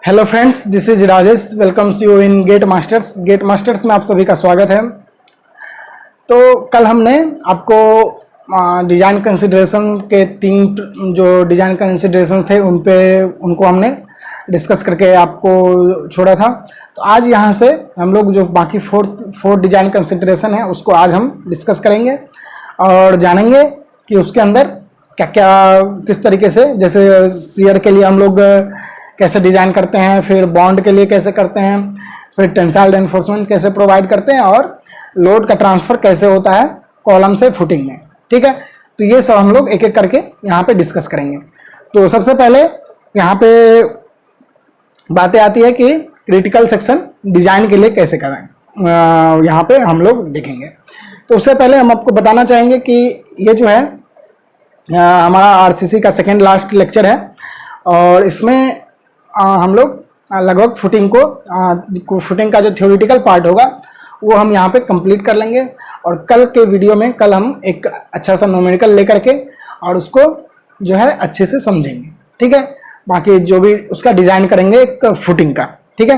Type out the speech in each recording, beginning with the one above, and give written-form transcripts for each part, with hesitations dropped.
Hello friends, this is Rajesh. Welcomes you in GATE masters. GATE masters में आप सभी का स्वागत है। तो कल हमने आपको डिज़ाइन कंसिडरेशन के तीन जो डिज़ाइन कंसिडरेशन थे उनको हमने डिस्कस करके आपको छोड़ा था। तो आज यहाँ से हम लोग जो बाकी फोर्थ डिज़ाइन कंसिडरेशन है उसको आज हम डिस्कस करेंगे और जानेंगे कि उसके अंदर क्या क्या किस तरीके से, जैसे शियर के लिए हम लोग कैसे डिज़ाइन करते हैं, फिर बॉन्ड के लिए कैसे करते हैं, फिर टेंसाइल रेनफोर्समेंट कैसे प्रोवाइड करते हैं और लोड का ट्रांसफ़र कैसे होता है कॉलम से फुटिंग में। ठीक है, तो ये सब हम लोग एक एक करके यहाँ पे डिस्कस करेंगे। तो सबसे पहले यहाँ पे बातें आती है कि क्रिटिकल सेक्शन डिज़ाइन के लिए कैसे करें, यहाँ पे हम लोग देखेंगे। तो उससे पहले हम आपको बताना चाहेंगे कि ये जो है हमारा आरसीसी का सेकेंड लास्ट लेक्चर है और इसमें हम लोग लगभग फुटिंग का जो थ्योरेटिकल पार्ट होगा वो हम यहाँ पे कंप्लीट कर लेंगे और कल के वीडियो में कल हम एक अच्छा सा न्यूमेरिकल लेकर के और उसको जो है अच्छे से समझेंगे। ठीक है, बाकी जो भी उसका डिज़ाइन करेंगे एक फुटिंग का। ठीक है,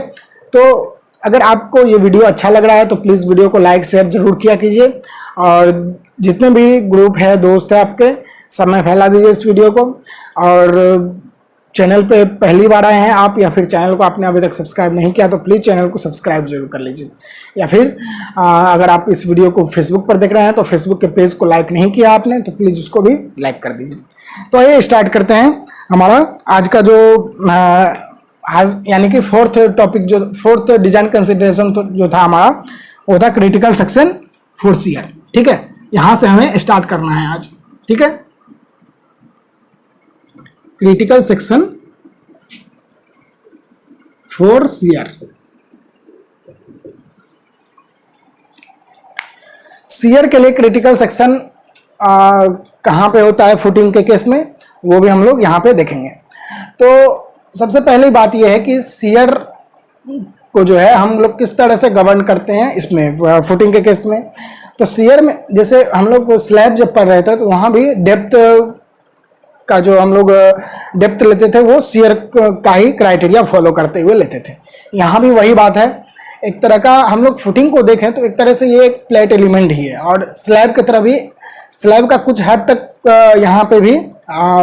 तो अगर आपको ये वीडियो अच्छा लग रहा है तो प्लीज़ वीडियो को लाइक शेयर जरूर किया कीजिए और जितने भी ग्रुप है, दोस्त है आपके, सब में फैला दीजिए इस वीडियो को। और चैनल पे पहली बार आए हैं आप या फिर चैनल को आपने अभी तक सब्सक्राइब नहीं किया तो प्लीज़ चैनल को सब्सक्राइब जरूर कर लीजिए। या फिर अगर आप इस वीडियो को फेसबुक पर देख रहे हैं तो फेसबुक के पेज को लाइक नहीं किया आपने तो प्लीज़ उसको भी लाइक कर दीजिए। तो आइए स्टार्ट करते हैं हमारा आज का जो आज यानी कि फोर्थ डिजाइन कंसिडरेशन जो था हमारा वो था क्रिटिकल सेक्शन फॉर शियर। ठीक है, यहाँ से हमें स्टार्ट करना है आज। ठीक है, critical section for shear. Shear के लिए क्रिटिकल सेक्शन कहाँ पे होता है फुटिंग के केस में, वो भी हम लोग यहाँ पे देखेंगे। तो सबसे पहली बात यह है कि शियर को जो है हम लोग किस तरह से गवर्न करते हैं इसमें फुटिंग के केस में। तो शियर में जैसे हम लोग स्लैब जब पढ़ रहे थे तो वहाँ भी डेप्थ का जो हम लोग डेप्थ लेते थे वो शियर का ही क्राइटेरिया फॉलो करते हुए लेते थे। यहाँ भी वही बात है, एक तरह का हम लोग फुटिंग को देखें तो एक तरह से ये एक प्लेट एलिमेंट ही है और स्लैब की तरह भी स्लैब का कुछ हद तक यहाँ पे भी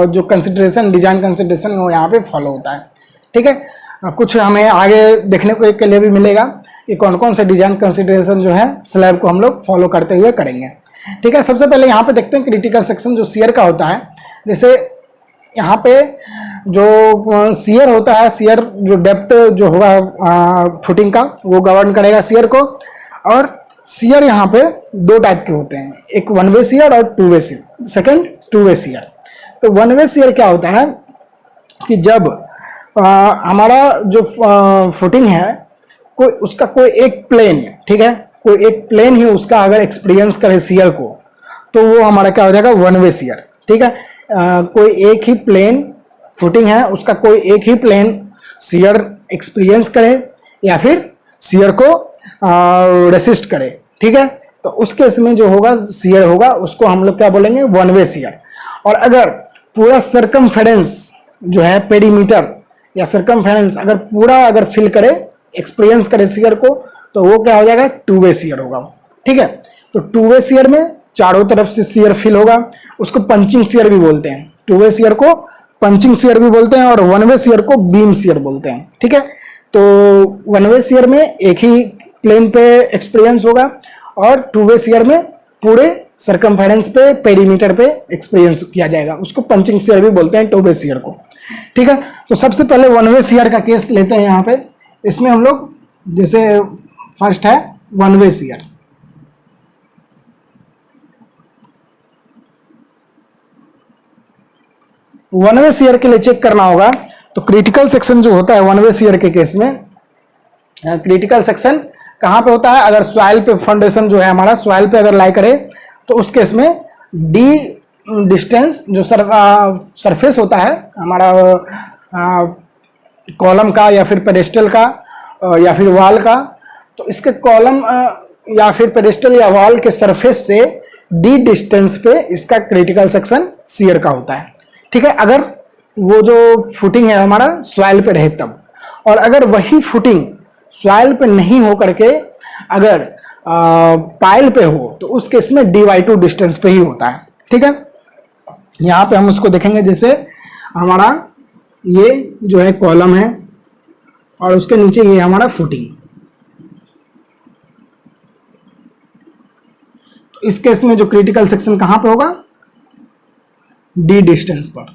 जो कंसिडरेशन डिजाइन कंसिडरेशन वो यहाँ पे फॉलो होता है। ठीक है, कुछ हमें आगे देखने को के लिए भी मिलेगा कि कौन कौन से डिजाइन कंसिडरेशन जो है स्लैब को हम लोग फॉलो करते हुए करेंगे। ठीक है, सबसे पहले यहाँ पे देखते हैं क्रिटिकल सेक्शन जो शियर का होता है। जैसे यहाँ पे जो शियर होता है, शियर जो डेप्थ जो होगा फुटिंग का वो गवर्न करेगा शियर को। और शियर यहाँ पे दो टाइप के होते हैं, एक वन वे शियर और to way shear, second to way shear. तो वन वे शियर क्या होता है कि जब हमारा जो फुटिंग है उसका कोई एक प्लेन, ठीक है, कोई एक प्लेन ही उसका अगर एक्सपीरियंस करे शियर को तो वो हमारा क्या हो जाएगा, वन वे शियर। ठीक है, कोई एक ही प्लेन फुटिंग है उसका कोई एक ही प्लेन शियर एक्सपीरियंस करे या फिर शियर को रेसिस्ट करे। ठीक है, तो उस केस में जो होगा शियर होगा उसको हम लोग क्या बोलेंगे, वन वे शियर। और अगर पूरा सर्कमफेरेंस जो है पेरीमीटर या सर्कमफेरेंस अगर पूरा अगर फिल करे, एक्सपीरियंस करे शियर को, तो वो क्या हो जाएगा, टू वे शियर होगा। ठीक है, तो टू वे शियर में चारों तरफ से शियर फिल होगा, उसको पंचिंग शियर भी बोलते हैं। टू वे शियर को पंचिंग शियर भी बोलते हैं और वन वे शियर को बीम शियर बोलते हैं। ठीक है, तो वन वे शियर में एक ही प्लेन पे एक्सपीरियंस होगा और टू वे शियर में पूरे सर्कमफेरेंस पे पेरीमीटर पे एक्सपीरियंस किया जाएगा, उसको पंचिंग शियर भी बोलते हैं, टू वे शियर को। ठीक है, तो सबसे पहले वन वे शियर का केस लेते हैं यहाँ पे। इसमें हम लोग जैसे फर्स्ट है one way shear. One way shear के लिए चेक करना होगा तो क्रिटिकल सेक्शन जो होता है वन वे शियर के केस में, क्रिटिकल सेक्शन कहाँ पे होता है, अगर सॉइल पे फाउंडेशन जो है हमारा सॉइल पे अगर लाई करे तो उस केस में डी डिस्टेंस जो सरफेस होता है हमारा कॉलम का या फिर पेडेस्टल का या फिर वॉल का, तो इसके कॉलम या फिर पेडेस्टल या वॉल के सरफेस से डी डिस्टेंस पे इसका क्रिटिकल सेक्शन शियर का होता है। ठीक है, अगर वो जो फुटिंग है हमारा सॉइल पे रहे तब, और अगर वही फुटिंग सॉइल पे नहीं हो करके अगर पाइल पे हो तो उस केस में dy2 डिस्टेंस पे ही होता है। ठीक है, यहां पे हम उसको देखेंगे, जैसे हमारा ये जो है कॉलम है और उसके नीचे ये हमारा फुटिंग। तो इस केस में जो क्रिटिकल सेक्शन कहां पे होगा, d डिस्टेंस पर।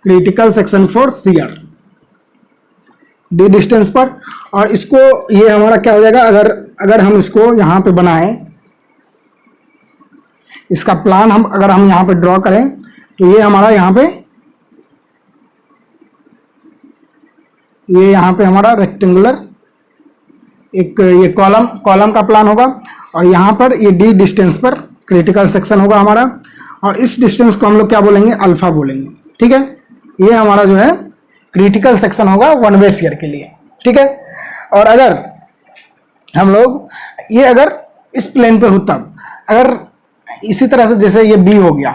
Critical section for shear D distance पर। और इसको ये हमारा क्या हो जाएगा, अगर हम इसको यहां पे बनाएं, इसका प्लान अगर हम यहां पे ड्रॉ करें तो ये हमारा यहां पे हमारा रेक्टेंगुलर एक ये कॉलम का प्लान होगा और यहां पर ये डी डिस्टेंस पर क्रिटिकल सेक्शन होगा हमारा, और इस डिस्टेंस को हम लोग क्या बोलेंगे, अल्फा बोलेंगे। ठीक है, ये हमारा जो है क्रिटिकल सेक्शन होगा वन वे शियर के लिए। ठीक है, और अगर हम लोग ये अगर इस प्लेन पे हो, तब अगर इसी तरह से जैसे ये बी हो गया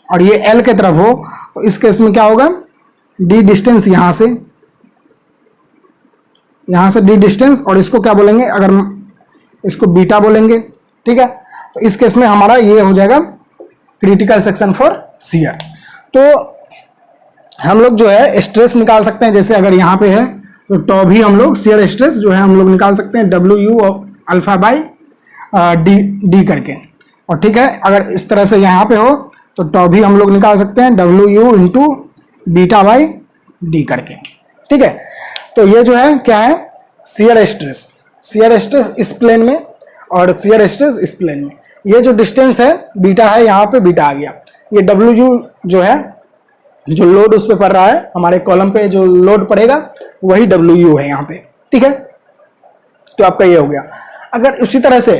और ये एल के तरफ हो, तो इस केस में क्या होगा, डी डिस्टेंस यहां से डी डिस्टेंस, और इसको क्या बोलेंगे, अगर इसको बीटा बोलेंगे। ठीक है, तो इस केस में हमारा ये हो जाएगा क्रिटिकल सेक्शन फॉर शियर। तो हम लोग जो है स्ट्रेस निकाल सकते हैं, जैसे अगर यहाँ पे है तो टॉ भी हम लोग शियर स्ट्रेस जो है हम लोग निकाल सकते हैं WU अल्फा बाई डी करके। और ठीक है, अगर इस तरह से यहाँ पे हो तो टॉ भी हम लोग निकाल सकते हैं WU into beta by D करके। ठीक है, तो ये जो है क्या है, शियर स्ट्रेस इस प्लेन में और शियर स्ट्रेस इस प्लेन में। ये जो डिस्टेंस है बीटा है, यहाँ पे बीटा आ गया। ये WU जो है, जो लोड उस पे पड़ रहा है, हमारे कॉलम पे जो लोड पड़ेगा वही WU है यहाँ पे। ठीक है, तो आपका ये हो गया। अगर उसी तरह से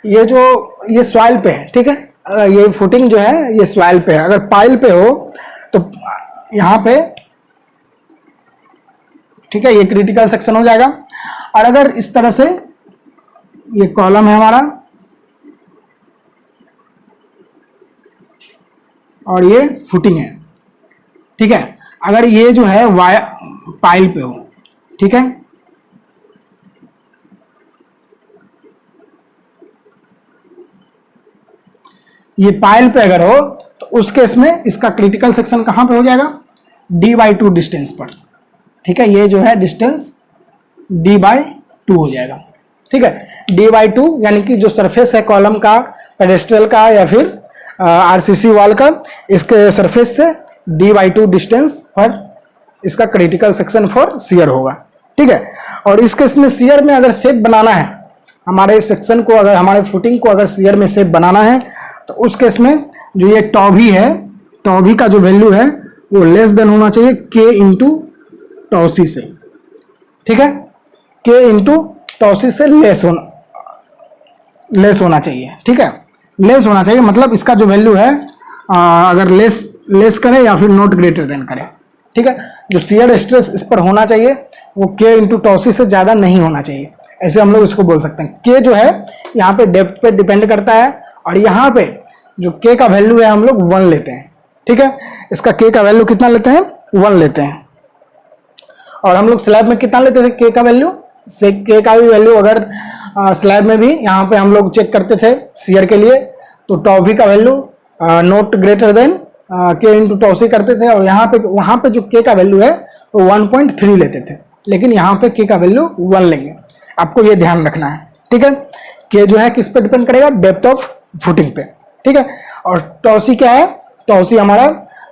ये सॉइल पे है, ठीक है, ये फुटिंग जो है ये सॉइल पे है, अगर पाइल पे हो तो यहाँ पे, ठीक है, ये क्रिटिकल सेक्शन हो जाएगा। और अगर इस तरह से ये कॉलम है हमारा और ये फुटिंग है, ठीक है, अगर ये जो है पाइल पे हो, ठीक है, ये पाइल पे अगर हो तो उस केस में इसका क्रिटिकल सेक्शन कहां पे हो जाएगा, d/2 डिस्टेंस पर। ठीक है, ये जो है डिस्टेंस d/2 हो जाएगा। ठीक है, d/2 यानी कि जो सरफेस है कॉलम का, पेडेस्ट्रल का या फिर आरसीसी वॉल का, इसके सरफेस से d/2 डिस्टेंस पर इसका क्रिटिकल सेक्शन फॉर शियर होगा। ठीक है, और इस केस में शियर में अगर शेप बनाना है, हमारे सेक्शन को, अगर हमारे फुटिंग को अगर शियर में शेप बनाना है, तो उस केस में जो ये टॉभी है, टॉभी का जो वैल्यू है वो लेस देन होना चाहिए k इंटू टॉसी से। ठीक है, k इंटू टॉसी से लेस होना चाहिए। ठीक है, लेस होना चाहिए, मतलब इसका जो वैल्यू है अगर लेस करे या फिर नॉट ग्रेटर देन करे। ठीक है, जो शियर स्ट्रेस इस पर होना चाहिए वो k इंटू टॉसी से ज्यादा नहीं होना चाहिए, ऐसे हम लोग इसको बोल सकते हैं। k जो है यहाँ पे डेप्थ पे डिपेंड करता है, और यहाँ पे जो k का वैल्यू है हम लोग 1 लेते हैं। ठीक है, इसका k का वैल्यू कितना लेते हैं, 1 लेते हैं। और हम लोग स्लैब में कितना लेते थे k का वैल्यू, से k का भी वैल्यू अगर स्लैब में भी यहाँ पे हम लोग चेक करते थे शियर के लिए, तो टॉवी का value not greater than k into टॉसी करते थे, और वहाँ पे जो k का वैल्यू है वो 1.3 लेते थे, लेकिन यहाँ पे k का वैल्यू 1 लेंगे। आपको ये ध्यान रखना है। ठीक है, k जो है किस पे डिपेंड करेगा, डेप्थ ऑफ फुटिंग पे। ठीक है, और टॉसी क्या है, टॉसी हमारा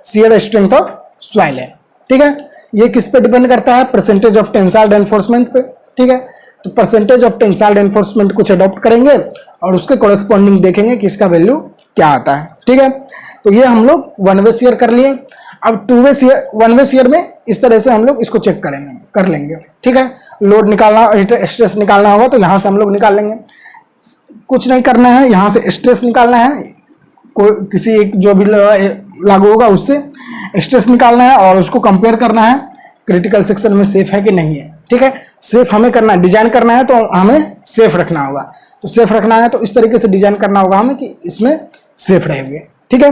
शियर स्ट्रेंथ ऑफ सॉइल है। ठीक है, ये किस पे डिपेंड करता है, परसेंटेज ऑफ टेंसाइल रेनफोर्समेंट पे। ठीक है, तो परसेंटेज ऑफ टेंसाइल रेनफोर्समेंट कुछ अडॉप्ट करेंगे और उसके कॉरेस्पॉन्डिंग देखेंगे कि इसका वैल्यू क्या आता है। ठीक है, तो ये हम लोग वन वे शियर कर लिए। अब वन वे शियर में इस तरह से हम लोग इसको चेक कर लेंगे। ठीक है, लोड निकालना, स्ट्रेस निकालना होगा तो यहाँ से हम लोग निकाल लेंगे, कुछ नहीं करना है, यहाँ से स्ट्रेस निकालना है, कोई किसी एक जो भी लागू होगा उससे स्ट्रेस निकालना है और उसको कंपेयर करना है क्रिटिकल सेक्शन में सेफ है कि नहीं है। ठीक है, सेफ हमें करना है, डिजाइन करना है तो हमें सेफ रखना होगा। तो सेफ रखना है तो इस तरीके से डिजाइन करना होगा हमें कि इसमें सेफ रहेंगे। ठीक है,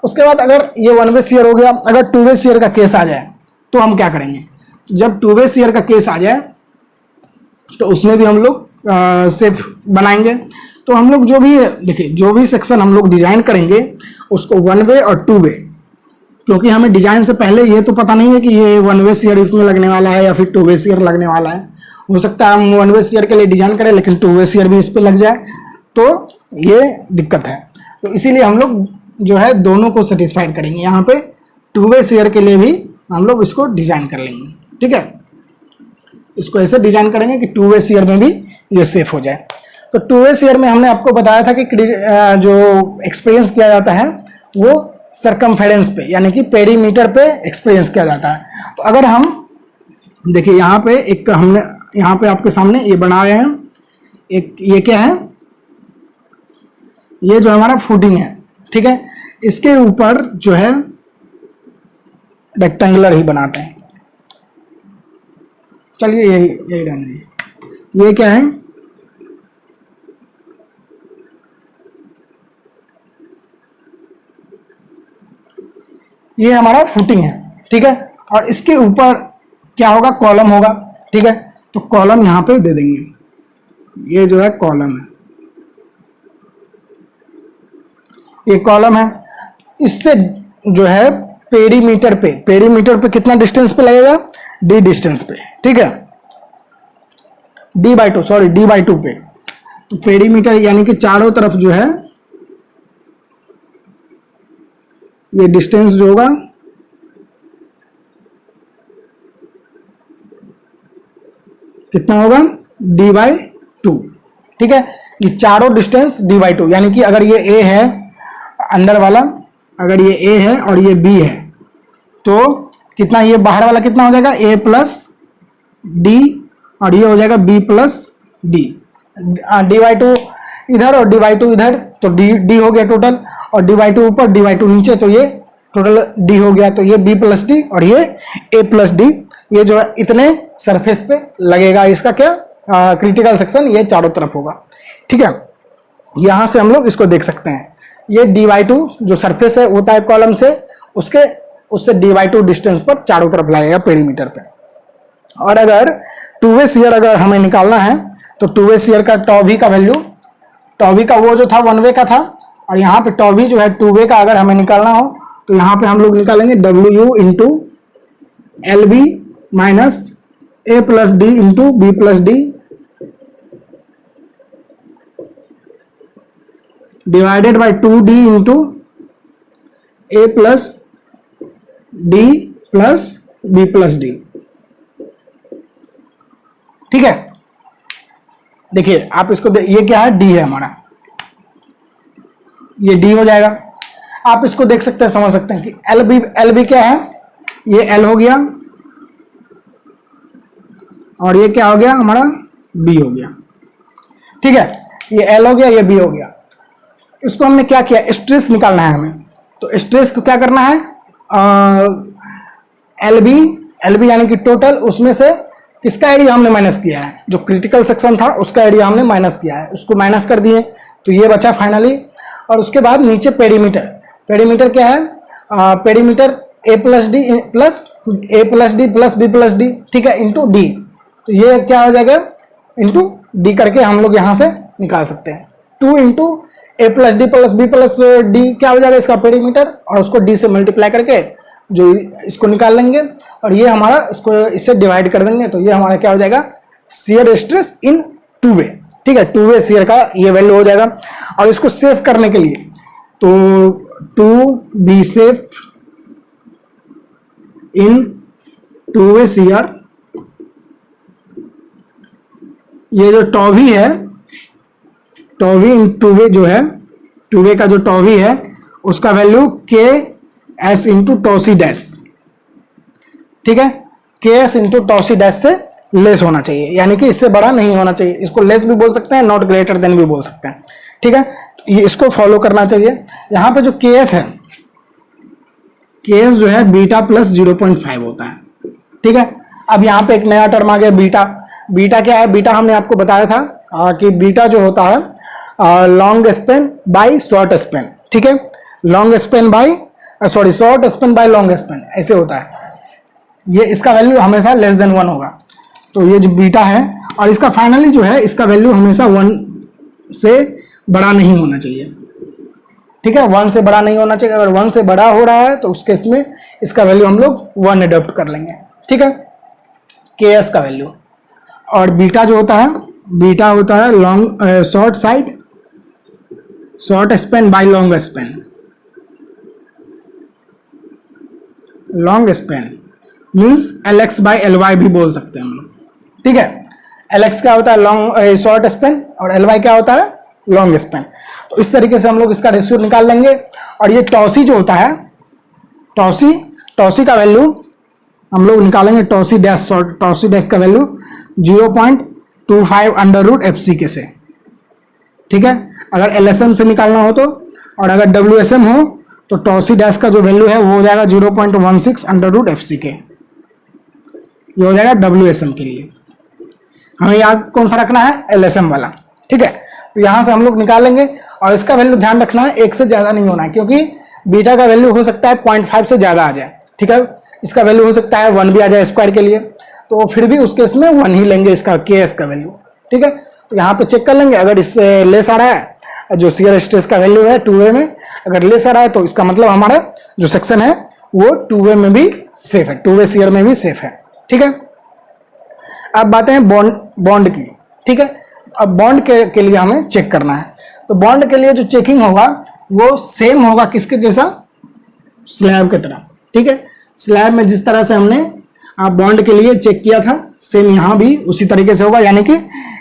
उसके बाद अगर ये वन वे शेयर हो गया, अगर टू वे शेयर का केस आ जाए तो हम क्या करेंगे? तो जब टू वे शेयर का केस आ जाए तो उसमें भी हम लोग सेफ बनाएंगे। तो हम लोग जो भी देखिए, जो भी सेक्शन हम लोग डिजाइन करेंगे उसको वन वे और टू वे, क्योंकि हमें डिजाइन से पहले ये तो पता नहीं है कि ये वन वे शेयर इसमें लगने वाला है या फिर टू वे शेयर लगने वाला है। हो सकता है हम वन वे शेयर के लिए डिजाइन करें लेकिन टू वे शेयर भी इस पर लग जाए, तो ये दिक्कत है। तो इसीलिए हम लोग जो है दोनों को सेटिस्फाइड करेंगे। यहाँ पे टू वे शेयर के लिए भी हम लोग इसको डिजाइन कर लेंगे। ठीक है, इसको ऐसे डिजाइन करेंगे कि टू वे शेयर में भी ये सेफ हो जाए। तो टू वे शेयर में हमने आपको बताया था कि जो एक्सपीरियंस किया जाता है वो सरकमफेरेंस पे यानी कि पेरीमीटर पे एक्सपीरियंस किया जाता है। तो अगर हम देखिए यहाँ पे एक हमने यहाँ पे आपके सामने ये बना रहे हैं, एक ये क्या है, ये जो हमारा फुटिंग है। ठीक है, इसके ऊपर जो है रेक्टेंगुलर ही बनाते हैं। चलिए यही रहने दीजिए। ये क्या है, ये हमारा फुटिंग है। ठीक है, और इसके ऊपर क्या होगा, कॉलम होगा। ठीक है, तो कॉलम यहां पे दे देंगे, ये जो है कॉलम है, ये कॉलम है। इससे जो है पेरीमीटर पे कितना डिस्टेंस पे लगेगा, डी डिस्टेंस पे। ठीक है, डी बाई टू पे। तो पेरीमीटर यानी कि चारों तरफ जो है ये डिस्टेंस जो होगा कितना होगा, डी बाई टू। ठीक है, ये चारों डिस्टेंस डी बाई टू, यानी कि अगर ये ए है अंदर वाला, अगर ये ए है और ये बी है तो कितना, ये बाहर वाला कितना हो जाएगा, ए प्लस डी, और ये हो जाएगा B plus D. D by two इधर और डी बाई टू इधर, तो डी हो गया टोटल, और डी बाई टू ऊपर डी बाई टू नीचे, तो ये टोटल डी हो गया। तो ये बी प्लस डी और ये ए प्लस डी, ये जो है इतने सरफेस पे लगेगा। इसका क्या क्रिटिकल सेक्शन ये चारों तरफ होगा। ठीक है, यहां से हम लोग इसको देख सकते हैं। ये डी बाई टू जो सरफेस है होता है कॉलम से, उससे डी बाई टू डिस्टेंस पर चारों तरफ लगेगा पेरीमीटर पे। और अगर टू वे शेयर अगर हमें निकालना है तो टू वे शेयर का टॉ वी का वैल्यू, टॉ वी का वो जो था वन वे का था, और यहाँ पे टॉ वी जो है टू वे का अगर हमें निकालना हो तो यहाँ पे हम लोग निकालेंगे W U into L B minus A plus D into B plus D divided by two D into A plus D plus B plus D. ठीक है, देखिए आप इसको ये क्या है, डी है हमारा, ये डी हो जाएगा। आप इसको देख सकते हैं, समझ सकते हैं कि एल बी क्या है, ये एल हो गया और ये क्या हो गया हमारा, बी हो गया। ठीक है, ये एल हो गया, ये बी हो गया। इसको हमने क्या किया, स्ट्रेस निकालना है हमें। तो स्ट्रेस को क्या करना है, एल बी यानी कि टोटल, उसमें से किसका एरिया हमने माइनस किया है, जो क्रिटिकल सेक्शन था उसका एरिया हमने माइनस किया है, उसको माइनस कर दिए तो ये बचा फाइनली। और उसके बाद नीचे पेरीमीटर क्या है, perimeter a plus D plus B plus D, ठीक है, इंटू डी। तो ये क्या हो जाएगा, इंटू डी करके हम लोग यहां से निकाल सकते हैं। 2 इंटू ए plus D plus B plus d क्या हो जाएगा इसका पेरीमीटर, और उसको डी से मल्टीप्लाई करके जो इसको निकाल लेंगे, और ये हमारा इसको इससे डिवाइड कर देंगे। तो ये हमारा क्या हो जाएगा, शियर स्ट्रेस इन टू वे। ठीक है, टू वे शियर का ये वैल्यू हो जाएगा। और इसको सेव करने के लिए तो to be safe in two way shear, ये जो टॉवी है, टॉवी इन टू वे जो है, टू वे का जो टॉवी है उसका वैल्यू के एस इंटू टॉसी डैश। ठीक है, के एस इंटू टॉसी डैश से लेस होना चाहिए, यानी कि इससे बड़ा नहीं होना चाहिए। इसको लेस भी बोल सकते हैं, नॉट ग्रेटर देन भी बोल सकते हैं। ठीक है, ये इसको फॉलो करना चाहिए। यहां पे जो के एस है, के एस जो है बीटा प्लस 0.5 होता है। ठीक है, अब यहाँ पे एक नया टर्म आ गया बीटा। बीटा क्या है? बीटा हमने आपको बताया था कि बीटा जो होता है long span by short span, ठीक है, long span by short span by long span, ऐसे होता है। ये इसका वैल्यू हमेशा लेस देन 1 होगा, तो ये जो बीटा है, और इसका फाइनली जो है इसका वैल्यू हमेशा 1 से बड़ा नहीं होना चाहिए, ठीक है, 1 से बड़ा नहीं होना चाहिए। अगर 1 से बड़ा हो रहा है तो उस केस में इसका वैल्यू हम लोग 1 अडॉप्ट कर लेंगे, ठीक है, के एस का वैल्यू। और बीटा जो होता है, बीटा होता है long short side short span by long span, long span means LX by LY भी बोल सकते हैं हम लोग, ठीक है। LX क्या होता है? लॉन्ग शॉर्ट स्पेन, और LY क्या होता है? Long Spain. तो इस तरीके से हम लोग इसका रेशियो निकाल लेंगे। और ये टॉसी जो होता है, टॉसी का वैल्यू हम लोग निकालेंगे, टॉसी डैश का वैल्यू 0.25 अंडर रूट FC से, ठीक है। अगर LSM से निकालना हो तो, और अगर WSM हो तो टॉसी डैश का जो वैल्यू है वो हो जाएगा 0.16 अंडर रूट FC के, ये हो जाएगा WSM के लिए। हमें याद कौन सा रखना है? LSM वाला, ठीक है। तो यहां से हम लोग निकालेंगे, और इसका वैल्यू ध्यान रखना है 1 से ज्यादा नहीं होना है, क्योंकि बीटा का वैल्यू हो सकता है 0.5 से ज्यादा आ जाए, ठीक है। इसका वैल्यू हो सकता है 1 भी आ जाए स्क्वायर के लिए, तो फिर भी उस केस में 1 ही लेंगे इसका KS का वैल्यू, ठीक है। तो यहाँ पे चेक कर लेंगे, अगर इससे लेस आ रहा है, जो शियर स्ट्रेस का वैल्यू है 2A में अगर लेस आ रहा है, तो इसका मतलब हमारा जो सेक्शन है वो 2A में भी सेफ है, 2A शियर में भी सेफ है, ठीक है। अब बातें हैं बॉन्ड की, ठीक है। अब बॉन्ड के लिए हमें चेक करना है, तो बॉन्ड के लिए जो चेकिंग होगा वो सेम होगा किसके जैसा? स्लैब की तरह, ठीक है। स्लैब में जिस तरह से हमने बॉन्ड के लिए चेक किया था, सेम यहाँ भी उसी तरीके से होगा। यानी कि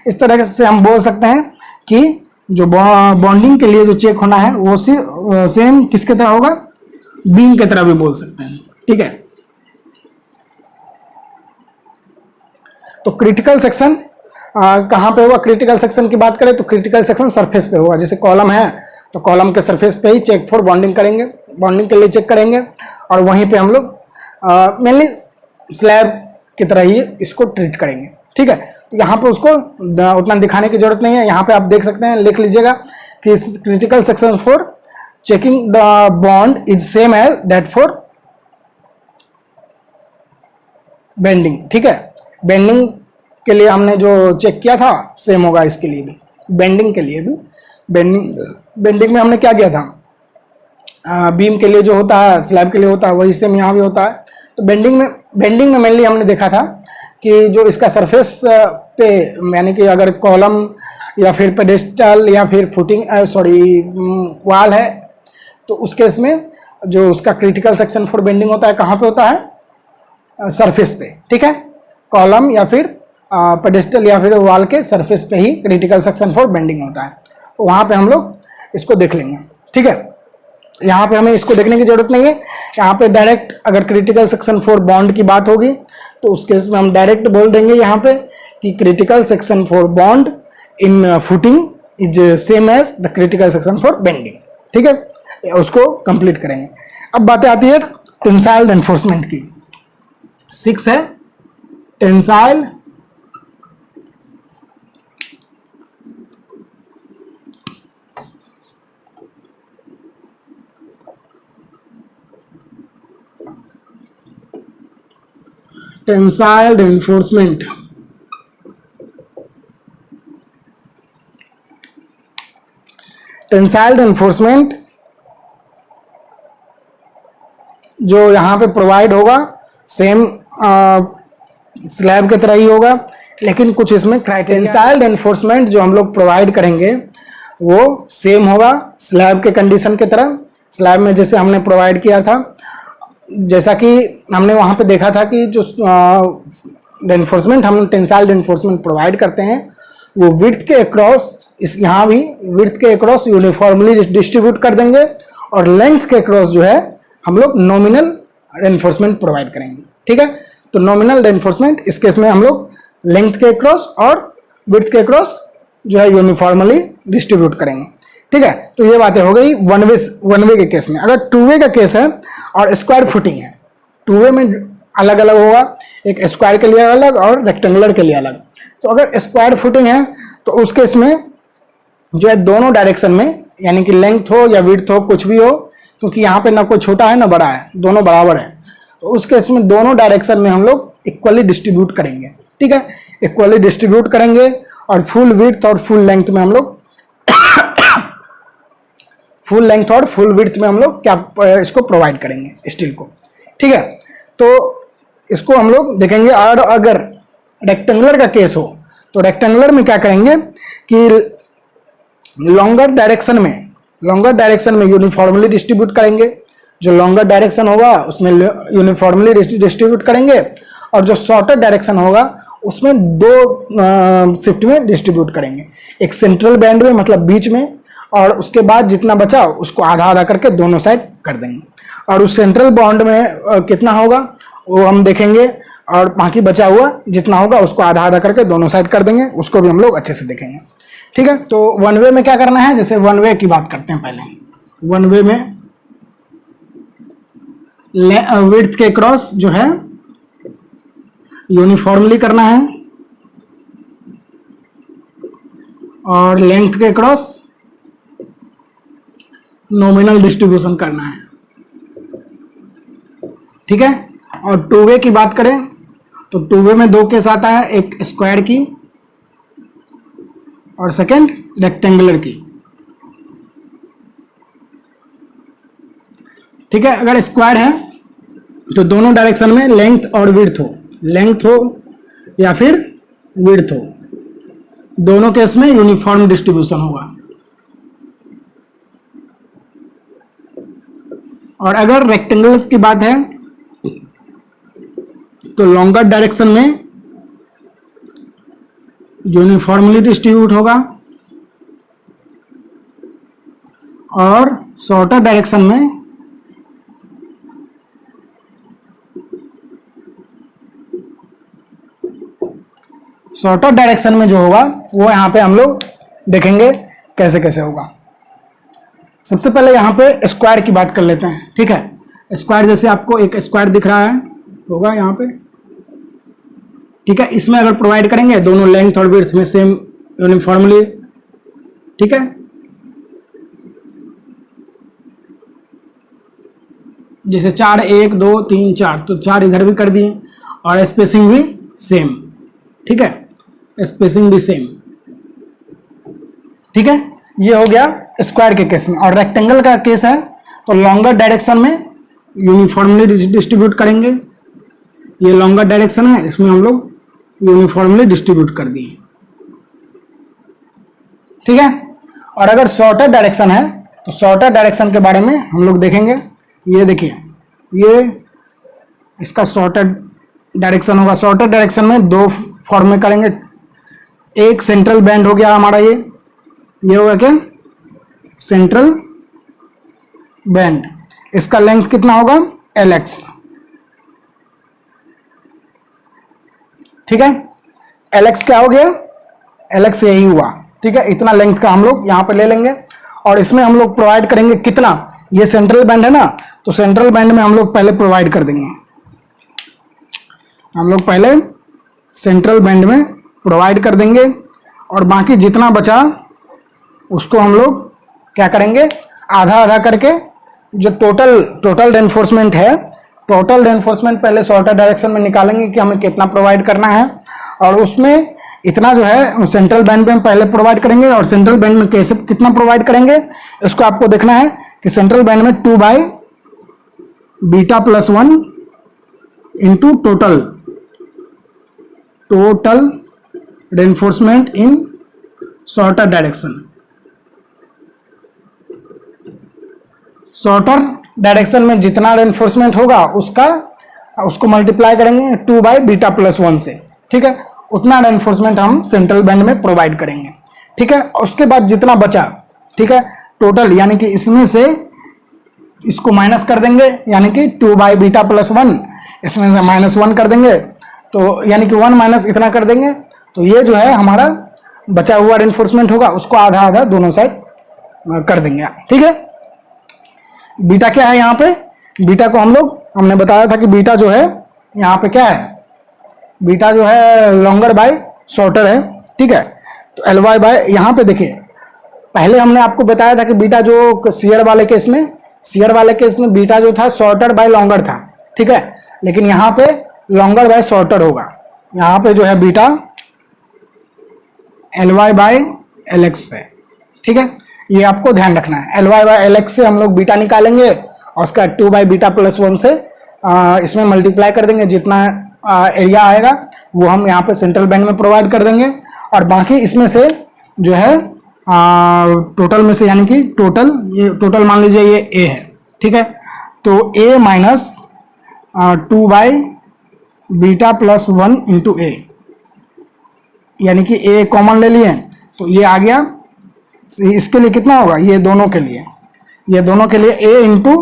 इस तरह से हम बोल सकते हैं कि जो बॉन्डिंग के लिए जो चेक होना है वो सेम किसके तरह होगा? बीम की तरह भी बोल सकते हैं, ठीक है। तो क्रिटिकल सेक्शन कहाँ पे होगा? क्रिटिकल सेक्शन की बात करें तो क्रिटिकल सेक्शन सरफेस पे होगा। जैसे कॉलम है तो कॉलम के सरफेस पे ही चेक फॉर बॉन्डिंग करेंगे, बॉन्डिंग के लिए चेक करेंगे, और वहीं पे हम लोग मेनली स्लैब की तरह ही इसको ट्रीट करेंगे, ठीक है। तो यहाँ पे उसको उतना दिखाने की जरूरत नहीं है। यहाँ पे आप देख सकते हैं, लिख लीजिएगा कि critical section for checking the bond is same as that for bending, ठीक है। बेंडिंग के लिए हमने जो चेक किया था सेम होगा इसके लिए भी, बेंडिंग के लिए भी। बेंडिंग में हमने क्या किया था? बीम के लिए जो होता है, स्लैब के लिए होता है, वही सेम यहाँ भी होता है। तो बेंडिंग में मेनली हमने देखा था कि जो इसका सरफेस पे, यानी कि अगर कॉलम या फिर पेडेस्टल या फिर फुटिंग वाल है, तो उस केस में जो उसका क्रिटिकल सेक्शन फॉर बेंडिंग होता है कहाँ पे होता है? सरफेस पे, ठीक है। कॉलम या फिर पेडेस्टल या फिर वॉल के सरफेस पे ही क्रिटिकल सेक्शन फॉर बेंडिंग होता है। तो वहाँ पे हम लोग इसको देख लेंगे, ठीक है। यहाँ पे हमें इसको देखने की जरूरत नहीं है। यहाँ पे डायरेक्ट अगर क्रिटिकल सेक्शन फॉर बॉन्ड की बात होगी तो उस केस में हम डायरेक्ट बोल देंगे यहाँ पे कि critical section for bond in footing is same as the critical section for bending, ठीक है। उसको कंप्लीट करेंगे। अब बातें आती है टेंसाइल एनफोर्समेंट की। 6 है tensile tensile enforcement. Tensile enforcement जो यहाँ पे प्रोवाइड होगा सेम स्लैब की तरह ही होगा, लेकिन कुछ इसमें क्राइटेरिया। टेंसाइल एनफोर्समेंट जो हम लोग प्रोवाइड करेंगे वो सेम होगा स्लैब के कंडीशन की तरह। स्लैब में जैसे हमने प्रोवाइड किया था, जैसा कि हमने वहाँ पे देखा था कि जो एनफोर्समेंट हम टेंसाइल एनफोर्समेंट प्रोवाइड करते हैं वो विड्थ के अक्रॉस, इस यहाँ भी विड्थ के अक्रॉस यूनिफॉर्मली डिस्ट्रीब्यूट कर देंगे, और लेंथ के अक्रॉस जो है हम लोग नॉमिनल एनफोर्समेंट प्रोवाइड करेंगे, ठीक है। तो नॉमिनल एनफोर्समेंट इस केस में हम लोग लेंथ के अक्रॉस और विड्थ के अक्रॉस जो है यूनिफॉर्मली डिस्ट्रीब्यूट करेंगे, ठीक है। तो ये बातें हो गई वन वे के केस में। अगर 2 वे का केस है और स्क्वायर फुटिंग है, 2 वे में अलग अलग होगा, एक स्क्वायर के लिए अलग और रेक्टेंगुलर के लिए अलग। तो अगर स्क्वायर फुटिंग है तो उस केस में जो है दोनों डायरेक्शन में, यानी कि लेंथ हो या विड्थ हो कुछ भी हो, क्योंकि यहाँ पे ना कोई छोटा है ना बड़ा है, दोनों बराबर है, तो उस केस में दोनों डायरेक्शन में हम लोग इक्वली डिस्ट्रीब्यूट करेंगे। ठीक है, इक्वली डिस्ट्रीब्यूट करेंगे और फुल विड्थ और फुल लेंथ में हम लोग फुल लेंथ और फुल विड्थ में हम लोग क्या इसको प्रोवाइड करेंगे स्टील को। ठीक है, तो इसको हम लोग देखेंगे। और अगर रेक्टेंगुलर का केस हो तो रेक्टेंगुलर में क्या करेंगे कि लॉन्गर डायरेक्शन में यूनिफॉर्मली डिस्ट्रीब्यूट करेंगे। जो लॉन्गर डायरेक्शन होगा उसमें यूनिफॉर्मली डिस्ट्रीब्यूट करेंगे, और जो शॉर्टर डायरेक्शन होगा उसमें दो शिफ्ट में डिस्ट्रीब्यूट करेंगे, एक सेंट्रल बैंड में मतलब बीच में, और उसके बाद जितना बचा उसको आधा आधा करके दोनों साइड कर देंगे। और उस सेंट्रल बॉन्ड में कितना होगा वो हम देखेंगे, और बाकी बचा हुआ जितना होगा उसको आधा आधा करके दोनों साइड कर देंगे, उसको भी हम लोग अच्छे से देखेंगे। ठीक है, तो वन वे में क्या करना है, जैसे वन वे की बात करते हैं पहले। वन वे में विड्थ के क्रॉस जो है यूनिफॉर्मली करना है, और लेंथ के क्रॉस नॉमिनल डिस्ट्रीब्यूशन करना है। ठीक है, और टू वे की बात करें तो टू वे में दो केस आता है, एक स्क्वायर की और सेकंड रेक्टेंगुलर की। ठीक है, अगर स्क्वायर है तो दोनों डायरेक्शन में लेंथ और विड्थ हो या फिर विड्थ हो, दोनों केस में यूनिफॉर्म डिस्ट्रीब्यूशन होगा। और अगर रेक्टेंगुलर की बात है तो लॉन्गर डायरेक्शन में यूनिफॉर्मली डिस्ट्रीब्यूट होगा, और शॉर्टर डायरेक्शन में जो होगा वो यहां पे हम लोग देखेंगे कैसे कैसे होगा। सबसे पहले यहां पे स्क्वायर की बात कर लेते हैं। ठीक है, स्क्वायर जैसे आपको एक स्क्वायर दिख रहा है होगा यहां पे। ठीक है, इसमें अगर प्रोवाइड करेंगे दोनों लेंथ और विड्थ में सेम यूनिफॉर्मली। ठीक है, जैसे 4 1 2 3 4, तो 4 इधर भी कर दिए, और स्पेसिंग भी सेम। ठीक है, स्पेसिंग भी सेम। ठीक है, ये हो गया स्क्वायर के केस में। और रेक्टेंगल का केस है तो लॉन्गर डायरेक्शन में यूनिफॉर्मली डिस्ट्रीब्यूट करेंगे। ये लॉन्गर डायरेक्शन है, इसमें हम लोग यूनिफॉर्मली डिस्ट्रीब्यूट कर दिए। ठीक है, और अगर शॉर्टर डायरेक्शन है तो शॉर्टर डायरेक्शन के बारे में हम लोग देखेंगे। ये देखिए, ये इसका शॉर्टर डायरेक्शन होगा। शॉर्टर डायरेक्शन में दो फॉर्म में करेंगे, एक सेंट्रल बैंड हो गया हमारा, ये होगा क्या, सेंट्रल बैंड। इसका लेंथ कितना होगा, LX। ठीक है, LX क्या हो गया, LX यही हुआ। ठीक है, इतना लेंथ का हम लोग यहां पे ले लेंगे, और इसमें हम लोग प्रोवाइड करेंगे कितना, ये सेंट्रल बैंड है ना, तो सेंट्रल बैंड में हम लोग पहले प्रोवाइड कर देंगे। हम लोग पहले सेंट्रल बैंड में प्रोवाइड कर देंगे, और बाकी जितना बचा उसको हम लोग क्या करेंगे, आधा आधा करके जो टोटल रेनफोर्समेंट है, टोटल रेनफोर्समेंट पहले शॉर्टर डायरेक्शन में निकालेंगे कि हमें कितना प्रोवाइड करना है, और उसमें इतना जो है सेंट्रल बैंड में पहले प्रोवाइड करेंगे। और सेंट्रल बैंड में कैसे कितना प्रोवाइड करेंगे इसको आपको देखना है कि सेंट्रल बैंड में 2/β+1 इंटू टोटल रेनफोर्समेंट इन शॉर्टर डायरेक्शन। शॉर्टर डायरेक्शन में जितना रेनफोर्समेंट होगा उसको मल्टीप्लाई करेंगे 2/β+1 से। ठीक है, उतना रेनफोर्समेंट हम सेंट्रल बैंड में प्रोवाइड करेंगे। ठीक है, उसके बाद जितना बचा, ठीक है, टोटल यानी कि इसमें से इसको माइनस कर देंगे, यानी कि 2/β+1 इसमें से -1 कर देंगे, तो यानी कि 1 माइनस इतना कर देंगे, तो ये जो है हमारा बचा हुआ रेनफोर्समेंट होगा, उसको आधा आधा दोनों साइड कर देंगे। ठीक है, बीटा क्या है यहाँ पे, बीटा को हमने बताया था कि बीटा जो है यहाँ पे क्या है, बीटा जो है लॉन्गर बाय शॉर्टर है, ठीक है। तो एल वाई बाय, यहाँ पे देखिए पहले हमने आपको बताया था कि बीटा जो शेयर वाले केस में बीटा जो था शॉर्टर बाय लॉन्गर था, ठीक है। लेकिन यहाँ पे लॉन्गर बाय शॉर्टर होगा, यहाँ पे जो है beta L Y by L X है, ठीक है। ये आपको ध्यान रखना है, L Y by L X से हम लोग बीटा निकालेंगे और उसका 2 बाई बीटा प्लस 1 से इसमें मल्टीप्लाई कर देंगे, जितना एरिया आएगा वो हम यहाँ पे सेंट्रल बैंड में प्रोवाइड कर देंगे। और बाकी इसमें से जो है टोटल में से, यानी कि ये टोटल मान लीजिए ये ए है, ठीक है। तो a minus 2 by beta plus 1 into a, यानी कि ए कॉमन ले लिए तो ये आ गया। इसके लिए कितना होगा, ये दोनों के लिए a into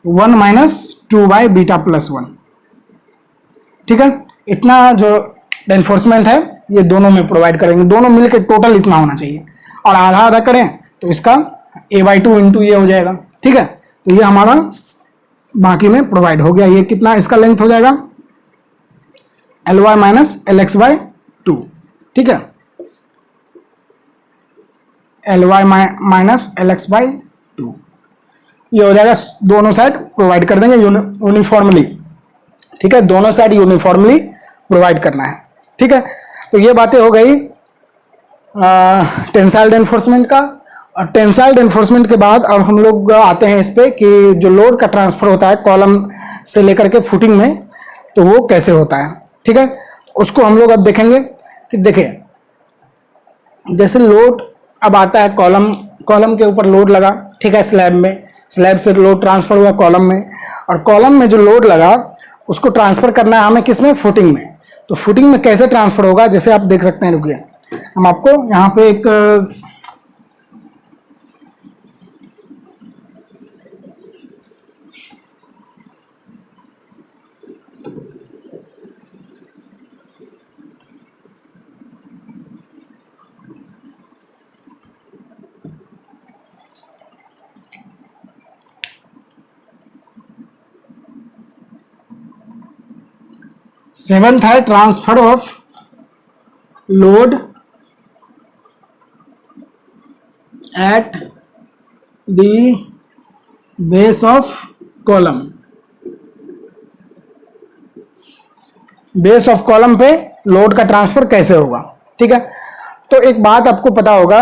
1 minus 2 by beta plus 1, ठीक है। इतना जो एनफोर्समेंट है ये दोनों में प्रोवाइड करेंगे, दोनों मिलकर टोटल इतना होना चाहिए। और आधा आधा करें तो इसका a/2 इंटू ये हो जाएगा, ठीक है। तो ये हमारा बाकी में प्रोवाइड हो गया। ये कितना इसका लेंथ हो जाएगा, L Y minus L X by 2, ठीक है। L Y minus L X by 2 ये हो जाएगा। दोनों साइड प्रोवाइड कर देंगे यूनिफॉर्मली, ठीक है। दोनों साइड यूनिफॉर्मली प्रोवाइड करना है, ठीक है। तो ये बातें हो गई टेंसाइल एनफोर्समेंट का। और टेंसाइल एनफोर्समेंट के बाद अब हम लोग आते हैं इस पे कि जो लोड का ट्रांसफर होता है कॉलम से लेकर के फुटिंग में, तो वो कैसे होता है, ठीक है। उसको हम लोग अब देखेंगे कि देखिए जैसे लोड अब आता है कॉलम के ऊपर लोड लगा, ठीक है। स्लैब से लोड ट्रांसफर हुआ कॉलम में, और कॉलम में जो लोड लगा उसको ट्रांसफर करना है हमें किसमें, फुटिंग में। तो फुटिंग में कैसे ट्रांसफर होगा, जैसे आप देख सकते हैं, रुकिए हम आपको यहाँ पे एक सेवेंथ है transfer of load at the base of column. Base of column पे लोड का ट्रांसफर कैसे होगा, ठीक है। तो एक बात आपको पता होगा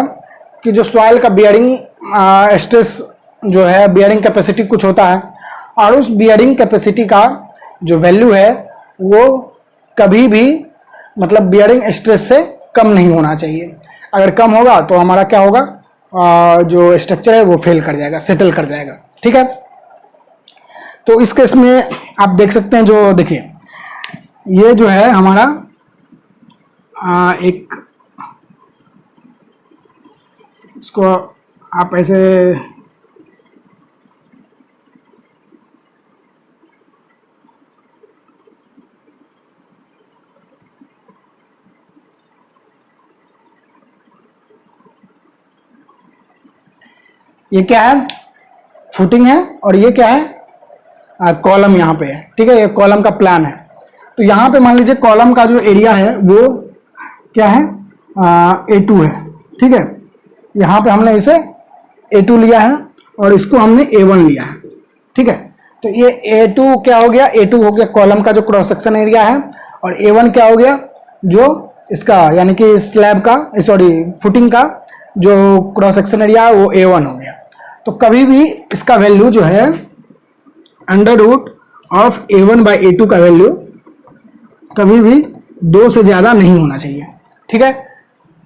कि जो सॉइल का बियरिंग स्ट्रेस जो है, बियरिंग कैपेसिटी कुछ होता है, और उस बियरिंग कैपेसिटी का जो वैल्यू है वो कभी भी मतलब बियरिंग स्ट्रेस से कम नहीं होना चाहिए। अगर कम होगा तो हमारा क्या होगा, जो स्ट्रक्चर है वो फेल कर जाएगा, सेटल कर जाएगा, ठीक है। तो इस केस में आप देख सकते हैं, जो देखिए ये जो है हमारा एक, इसको आप ऐसे ये क्या है, फुटिंग है, और ये क्या है, कॉलम यहाँ पे है, ठीक है। ये कॉलम का प्लान है। तो यहाँ पे मान लीजिए कॉलम का जो एरिया है वो क्या है, A2 है, ठीक है। यहाँ पे हमने इसे A2 लिया है और इसको हमने A1 लिया है, ठीक है। तो ये A2 क्या हो गया, A2 हो गया कॉलम का जो क्रॉस सेक्शन एरिया है, और A1 क्या हो गया, जो इसका यानी कि स्लैब का, सॉरी फुटिंग का जो क्रॉस सेक्शन एरिया है वो A1 हो गया। तो कभी भी इसका वैल्यू जो है under root of A1 by A2 का वैल्यू कभी भी 2 से ज्यादा नहीं होना चाहिए, ठीक है।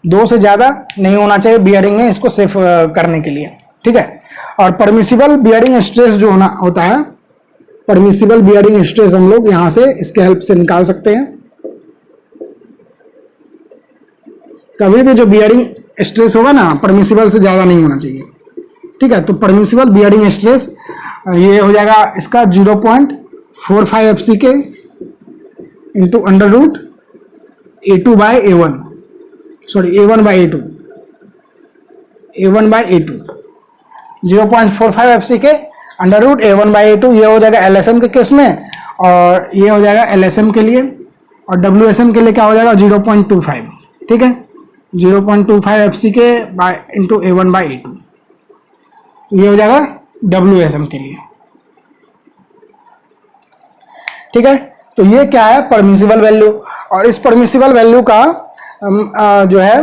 2 से ज्यादा नहीं होना चाहिए बियरिंग में, इसको सेफ करने के लिए, ठीक है। और परमिसिबल बियरिंग स्ट्रेस जो होता है, परमिसिबल बियरिंग स्ट्रेस हम लोग यहां से इसके हेल्प से निकाल सकते हैं। कभी भी जो बियरिंग स्ट्रेस होगा ना, परमिसिबल से ज्यादा नहीं होना चाहिए, ठीक है। तो परमिसिबल बियरिंग स्ट्रेस ये हो जाएगा इसका 0.45 FCK into under root A2 by A1, sorry A1 by A2, A1 by A2, 0.45 FCK under root A1 by A2। ये हो जाएगा LSM के केस में, और ये हो जाएगा LSM के लिए, और WSM के लिए क्या हो जाएगा 0.25, ठीक है, 0.25 एफसी के इंटू A1/A2, ये हो जाएगा WSM के लिए। ठीक है, तो ये क्या है, परमिसिबल वैल्यू। और इस परमिसिबल वैल्यू का जो है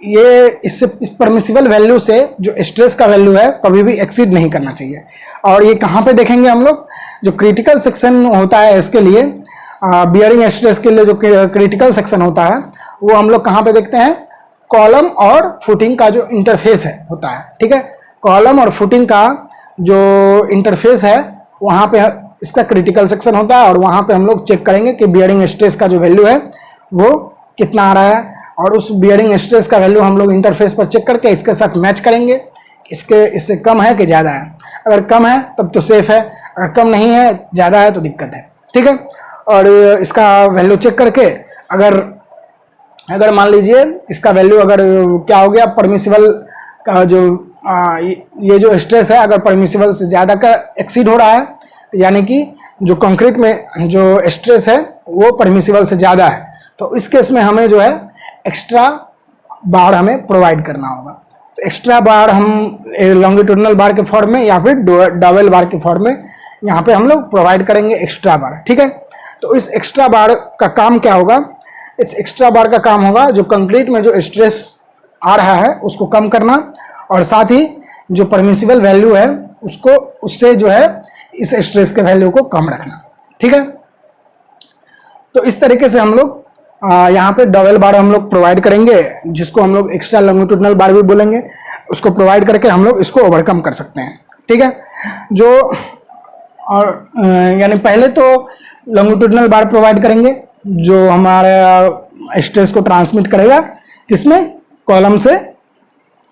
ये इस परमिसिबल वैल्यू से जो स्ट्रेस का वैल्यू है कभी भी एक्सीड नहीं करना चाहिए। और ये कहाँ पे देखेंगे हम लोग, जो क्रिटिकल सेक्शन होता है इसके लिए, बियरिंग स्ट्रेस के लिए जो क्रिटिकल सेक्शन होता है वो हम लोग कहाँ पे देखते हैं, कॉलम और फुटिंग का जो इंटरफेस है होता है। ठीक है, कॉलम और फुटिंग का जो इंटरफेस है वहाँ पे इसका क्रिटिकल सेक्शन होता है, और वहाँ पे हम लोग चेक करेंगे कि बियरिंग स्ट्रेस का जो वैल्यू है वो कितना आ रहा है, और उस बियरिंग स्ट्रेस का वैल्यू हम लोग इंटरफेस पर चेक करके इसके साथ मैच करेंगे, इससे कम है कि ज़्यादा है। अगर कम है तब तो सेफ है, अगर कम नहीं है, ज़्यादा है तो दिक्कत है। ठीक है, और इसका वैल्यू चेक करके अगर मान लीजिए इसका वैल्यू अगर क्या हो गया, परमिसिबल का जो ये जो स्ट्रेस है अगर परमिसिबल से ज़्यादा का एक्सीड हो रहा है, यानी कि जो कंक्रीट में जो स्ट्रेस है वो परमिसिबल से ज़्यादा है, तो इस केस में हमें जो है एक्स्ट्रा बार हमें प्रोवाइड करना होगा। तो एक्स्ट्रा बार हम लॉन्गिट्यूडनल बार के फॉर्म में या फिर डबल बार के फॉर्म में यहाँ पे हम लोग प्रोवाइड करेंगे एक्स्ट्रा बार। ठीक है, तो इस एक्स्ट्रा बार का काम क्या होगा, इस एक्स्ट्रा बार का काम होगा जो कंक्रीट में जो स्ट्रेस आ रहा है उसको कम करना, और साथ ही जो परमिसिबल वैल्यू है उसको उससे जो है इस स्ट्रेस के वैल्यू को कम रखना। ठीक है, तो इस तरीके से हम लोग यहाँ पे डबल बार हम लोग प्रोवाइड करेंगे, जिसको हम लोग एक्स्ट्रा लॉन्गिट्यूडनल बार भी बोलेंगे, उसको प्रोवाइड करके हम लोग इसको ओवरकम कर सकते हैं। ठीक है, जो और यानी पहले तो लॉन्गिट्यूडनल बार प्रोवाइड करेंगे जो हमारे स्ट्रेस को ट्रांसमिट करेगा किसमें, कॉलम से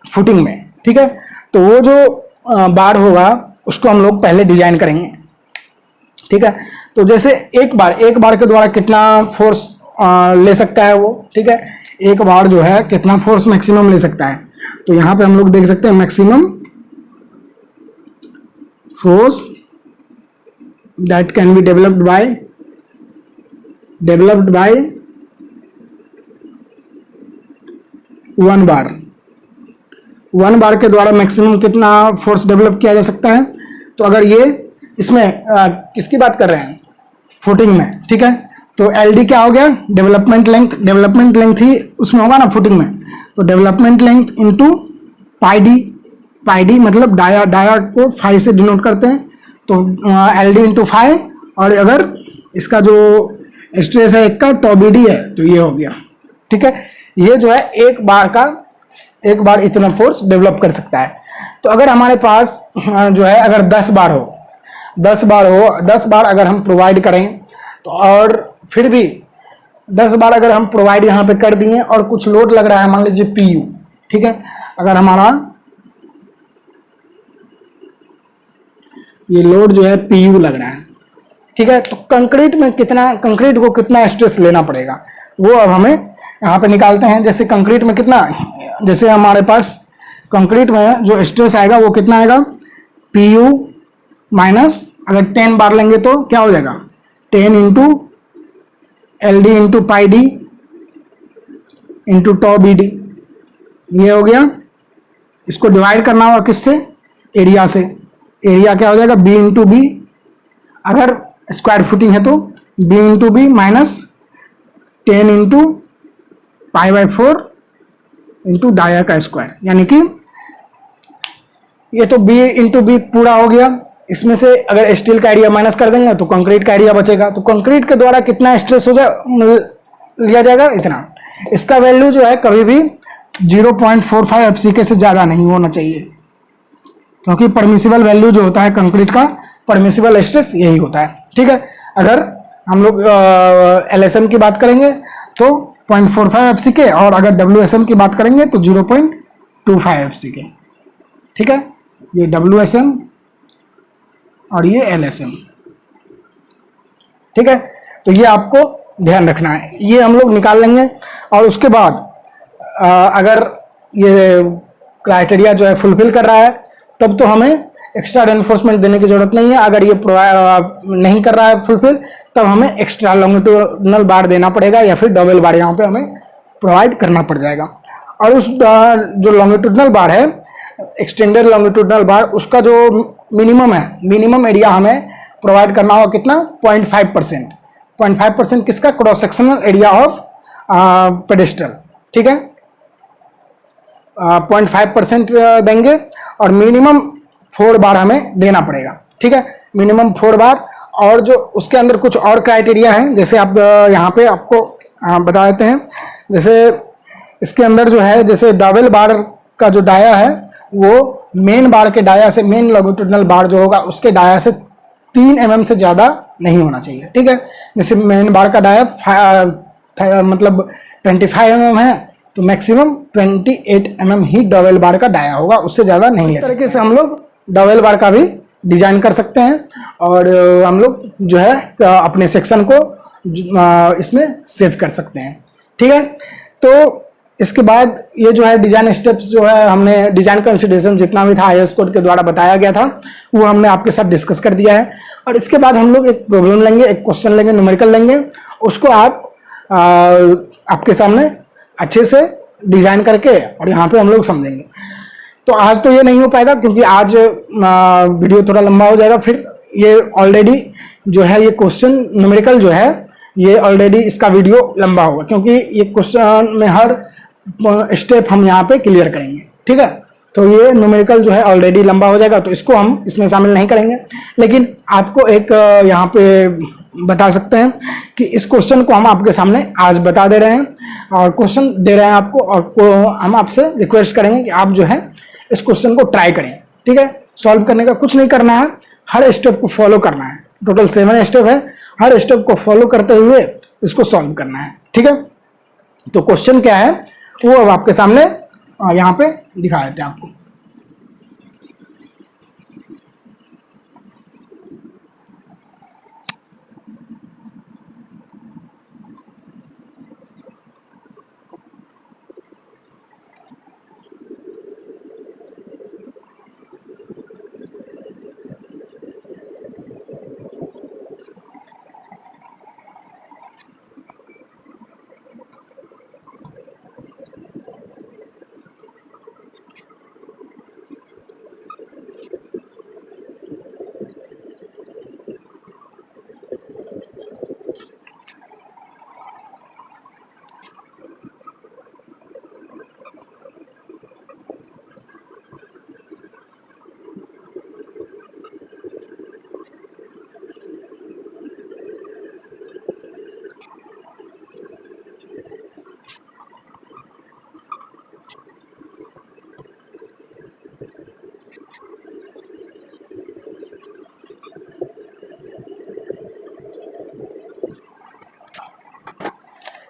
फुटिंग में। ठीक है, तो वो जो बार होगा उसको हम लोग पहले डिजाइन करेंगे। ठीक है, तो जैसे एक बार के द्वारा कितना फोर्स ले सकता है वो। ठीक है, एक बार जो है कितना फोर्स मैक्सिमम ले सकता है, तो यहाँ पे हम लोग देख सकते हैं maximum force that can be developed by 1 बार के द्वारा मैक्सिमम कितना फोर्स डेवलप किया जा सकता है। तो अगर ये इसमें किसकी बात कर रहे हैं, फुटिंग में। ठीक है, तो LD क्या हो गया, डेवलपमेंट लेंथ ही उसमें होगा ना फुटिंग में, तो development length into pi D मतलब डाया को फाई से डिनोट करते हैं, तो LD इंटू फाई, और अगर इसका जो स्ट्रेस है एक का टॉ BD है तो ये हो गया। ठीक है, ये जो है एक बार इतना फोर्स डेवलप कर सकता है। तो अगर हमारे पास जो है अगर 10 बार अगर हम प्रोवाइड करें तो, और फिर भी 10 बार अगर हम प्रोवाइड यहाँ पे कर दिए और कुछ लोड लग रहा है, मान लीजिए PU। ठीक है, अगर हमारा ये लोड जो है PU लग रहा है, ठीक है, तो कंक्रीट को कितना स्ट्रेस लेना पड़ेगा वो अब हमें यहाँ पे निकालते हैं। जैसे कंक्रीट में कितना, जैसे हमारे पास कंक्रीट में जो स्ट्रेस आएगा वो कितना आएगा, PU माइनस अगर 10 बार लेंगे तो क्या हो जाएगा, 10 into LD into pi d into tau BD, ये हो गया। इसको डिवाइड करना होगा किससे, एरिया से। एरिया क्या हो जाएगा, B इंटू बी, अगर स्क्वायर फुटिंग है तो B into B minus 10 into π/4 into dia का स्क्वायर, यानी कि ये तो B इंटू बी पूरा हो गया। इसमें से अगर स्टील का एरिया माइनस कर देंगे तो कंक्रीट का एरिया बचेगा, तो कंक्रीट के द्वारा कितना स्ट्रेस लिया जाएगा, इतना। इसका वैल्यू जो है कभी भी 0.45 FCK से ज़्यादा नहीं होना चाहिए, क्योंकि परमिसिबल वैल्यू जो होता है कंक्रीट का, परमिसिबल स्ट्रेस यही होता है। ठीक है, अगर हम लोग LSM की बात करेंगे तो 0.45 FCK, और अगर WSM की बात करेंगे तो 0.25 FCK। ठीक है, ये WSM और ये LSM। ठीक है, तो ये आपको ध्यान रखना है, ये हम लोग निकाल लेंगे। और उसके बाद अगर ये क्राइटेरिया जो है फुलफिल कर रहा है तब तो हमें एक्स्ट्रा रेनफोर्समेंट देने की जरूरत नहीं है। अगर ये नहीं कर रहा है फुलफिल, तब हमें एक्स्ट्रा लॉन्गिट्यूडनल बार देना पड़ेगा या फिर डबल बार यहाँ पे हमें प्रोवाइड करना पड़ जाएगा। और उस जो लॉन्गिट्यूडनल बार है, एक्सटेंडेड लॉन्गिट्यूडनल बार, उसका जो मिनिमम है, मिनिमम एरिया हमें प्रोवाइड करना होगा कितना, 0.5%। 0.5% किसका, cross sectional area of pedestal, ठीक है। 0.5% देंगे और मिनिमम 4 बार हमें देना पड़ेगा, ठीक है, मिनिमम 4 बार। और जो उसके अंदर कुछ और क्राइटेरिया हैं, जैसे आप यहाँ पे आपको बता देते हैं। जैसे इसके अंदर जो है, जैसे डबल बार का जो डाया है वो मेन बार के डाया से, मेन लॉन्गिट्यूडनल बार जो होगा उसके डाया से 3 mm से ज़्यादा नहीं होना चाहिए, ठीक है। जैसे मेन बार का डाया मतलब 25 mm है, तो मैक्सिमम 28 mm ही डबल बार का डाया होगा, उससे ज़्यादा नहीं ले सकते। इस तरीके से हम लोग डबल बार का भी डिजाइन कर सकते हैं और हम लोग जो है अपने सेक्शन को इसमें सेव कर सकते हैं, ठीक है। तो इसके बाद ये जो है डिजाइन स्टेप्स जो है, हमने डिजाइन कंसिडरेशन जितना भी था IS कोड के द्वारा बताया गया था वो हमने आपके साथ डिस्कस कर दिया है। और इसके बाद हम लोग एक प्रॉब्लम लेंगे, एक क्वेश्चन लेंगे, न्यूमेरिकल लेंगे, उसको आप आपके सामने अच्छे से डिजाइन करके और यहाँ पे हम लोग समझेंगे। तो आज तो ये नहीं हो पाएगा क्योंकि आज वीडियो थोड़ा लंबा हो जाएगा। फिर ये ऑलरेडी जो है ये क्वेश्चन न्यूमेरिकल जो है ये ऑलरेडी इसका वीडियो लंबा होगा, क्योंकि ये क्वेश्चन में हर स्टेप हम यहाँ पे क्लियर करेंगे, ठीक है। तो ये न्यूमेरिकल जो है ऑलरेडी लंबा हो जाएगा, तो इसको हम इसमें शामिल नहीं करेंगे। लेकिन आपको एक यहाँ पे बता सकते हैं कि इस क्वेश्चन को हम आपके सामने आज बता दे रहे हैं और क्वेश्चन दे रहे हैं आपको, और हम आपसे रिक्वेस्ट करेंगे कि आप जो है इस क्वेश्चन को ट्राई करें, ठीक है। सॉल्व करने का कुछ नहीं करना है, हर स्टेप को फॉलो करना है। टोटल 7 स्टेप है, हर स्टेप को फॉलो करते हुए इसको सॉल्व करना है, ठीक है। तो क्वेश्चन क्या है वो अब आपके सामने यहाँ पे दिखा देते हैं आपको।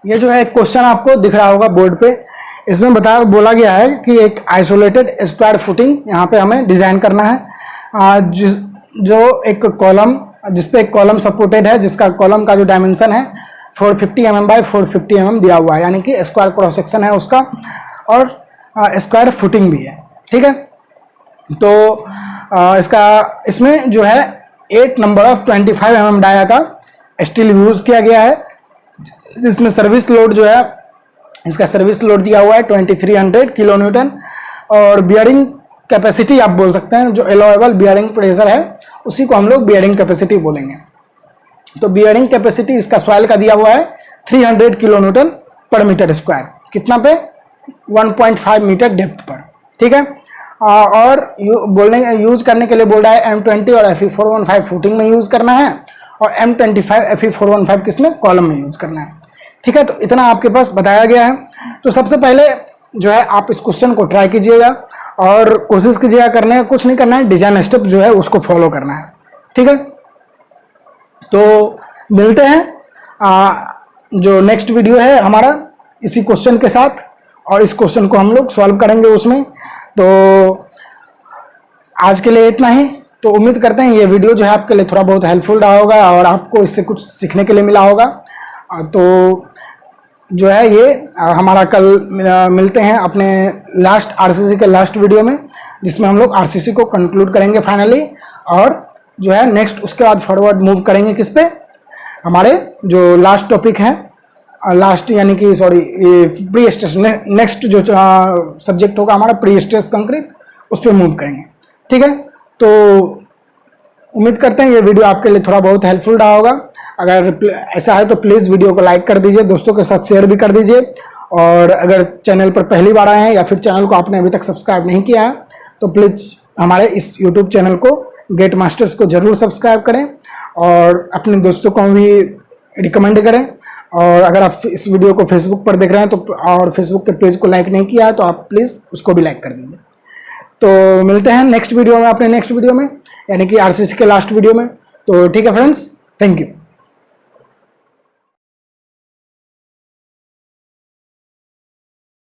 ये जो है क्वेश्चन आपको दिख रहा होगा बोर्ड पे, इसमें बोला गया है कि एक आइसोलेटेड स्क्वायर फुटिंग यहाँ पे हमें डिजाइन करना है, जो एक कॉलम, जिसपे एक कॉलम सपोर्टेड है, जिसका कॉलम का जो डायमेंशन है 450 mm बाय 450 mm दिया हुआ है, यानी कि स्क्वायर क्रॉस सेक्शन है उसका, और स्क्वायर फुटिंग भी है, ठीक है। तो इसमें जो है 8 नंबर ऑफ 25 mm डाया का स्टील यूज किया गया है, जिसमें सर्विस लोड जो है, इसका सर्विस लोड दिया हुआ है 2300 किलो न्यूटन, और बियरिंग कैपेसिटी आप बोल सकते हैं, जो एलोएबल बियरिंग प्रेशर है उसी को हम लोग बियरिंग कैपेसिटी बोलेंगे। तो बियरिंग कैपेसिटी इसका सॉइल का दिया हुआ है 300 किलो न्यूटन पर मीटर स्क्वायर, कितना पे, 1.5 मीटर डेप्थ पर, ठीक है। और यूज करने के लिए बोल रहा है M20 और Fe415 फुटिंग में यूज करना है, और M25 Fe415 किसमें, कॉलम में यूज करना है, ठीक है। तो इतना आपके पास बताया गया है। तो सबसे पहले जो है आप इस क्वेश्चन को ट्राई कीजिएगा और कोशिश कीजिएगा करने का, कुछ नहीं करना है, डिजाइन स्टेप जो है उसको फॉलो करना है, ठीक है। तो मिलते हैं जो नेक्स्ट वीडियो है हमारा इसी क्वेश्चन के साथ, और इस क्वेश्चन को हम लोग सॉल्व करेंगे उसमें। तो आज के लिए इतना ही। तो उम्मीद करते हैं ये वीडियो जो है आपके लिए थोड़ा बहुत हेल्पफुल रहा होगा और आपको इससे कुछ सीखने के लिए मिला होगा। तो जो है ये हमारा कल मिलते हैं अपने लास्ट RCC के लास्ट वीडियो में, जिसमें हम लोग आरसीसी को कंक्लूड करेंगे फाइनली, और जो है नेक्स्ट उसके बाद फॉरवर्ड मूव करेंगे किस पे, हमारे जो लास्ट टॉपिक है, लास्ट यानी कि सॉरी प्री स्ट्रेस, नेक्स्ट जो सब्जेक्ट होगा हमारा प्री स्ट्रेस कंक्रीट, उस पर मूव करेंगे। ठीक है, तो उम्मीद करते हैं ये वीडियो आपके लिए थोड़ा बहुत हेल्पफुल रहा होगा। अगर ऐसा है तो प्लीज़ वीडियो को लाइक कर दीजिए, दोस्तों के साथ शेयर भी कर दीजिए, और अगर चैनल पर पहली बार आए हैं या फिर चैनल को आपने अभी तक सब्सक्राइब नहीं किया है तो प्लीज़ हमारे इस यूट्यूब चैनल को गेट मास्टर्स को ज़रूर सब्सक्राइब करें, और अपने दोस्तों को भी रिकमेंड करें। और अगर आप इस वीडियो को फेसबुक पर देख रहे हैं तो, और फेसबुक के पेज को लाइक नहीं किया है तो आप प्लीज़ उसको भी लाइक कर दीजिए। तो मिलते हैं नेक्स्ट वीडियो में, अपने नेक्स्ट वीडियो में, यानी कि आरसीसी के लास्ट वीडियो में। तो ठीक है फ्रेंड्स, थैंक यू।